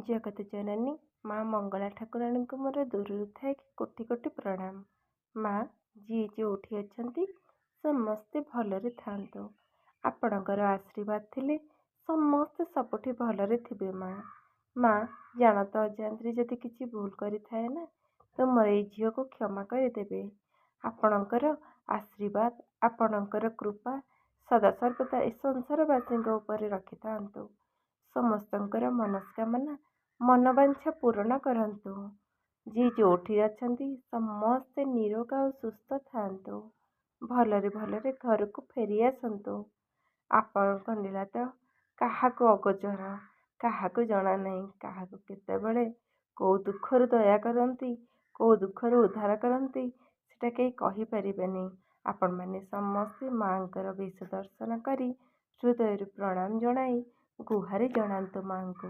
ଜଗତ ଜନନୀ ମା ମଙ୍ଗଳା ଠାକୁରାଣୀଙ୍କୁ ମୋର ଦୂରରୁ ଥାଏ କୋଟି କୋଟି ପ୍ରଣାମ। ମା ଯିଏ ଯେଉଁଠି ଅଛନ୍ତି ସମସ୍ତେ ଭଲରେ ଥାଆନ୍ତୁ। ଆପଣଙ୍କର ଆଶୀର୍ବାଦ ଥିଲେ ସମସ୍ତେ ସବୁଠି ଭଲରେ ଥିବେ। ମା ଜାଣତ ଅଜାଣତରେ ଯଦି କିଛି ଭୁଲ କରିଥାଏ ନା ତ ମୋର ଏଇ ଝିଅକୁ କ୍ଷମା କରିଦେବେ। ଆପଣଙ୍କର ଆଶୀର୍ବାଦ ଆପଣଙ୍କର କୃପା ସଦାସର୍ବଦା ଏ ସଂସାରବାସୀଙ୍କ ଉପରେ ରଖିଥାନ୍ତୁ। ସମସ୍ତଙ୍କର ମନସ୍କାମନା ମନବାଞ୍ଛା ପୂରଣ କରନ୍ତୁ। ଯିଏ ଯେଉଁଠି ଅଛନ୍ତି ସମସ୍ତେ ନିରୋଗ ଆଉ ସୁସ୍ଥ ଥାଆନ୍ତୁ। ଭଲରେ ଭଲରେ ଘରକୁ ଫେରି ଆସନ୍ତୁ। ଆପଣଙ୍କ ଲୀଳା ତ କାହାକୁ ଅଗୋଚର, କାହାକୁ ଜଣା ନାହିଁ। କାହାକୁ କେତେବେଳେ କୋଉ ଦୁଃଖରୁ ଦୟା କରନ୍ତି, କୋଉ ଦୁଃଖରୁ ଉଦ୍ଧାର କରନ୍ତି ସେଟା କେହି କହିପାରିବେନି। ଆପଣମାନେ ସମସ୍ତେ ମାଙ୍କର ବେଶ ଦର୍ଶନ କରି ହୃଦୟରୁ ପ୍ରଣାମ ଜଣାଇ ଗୁହାରି ଜଣାନ୍ତୁ ମାଙ୍କୁ।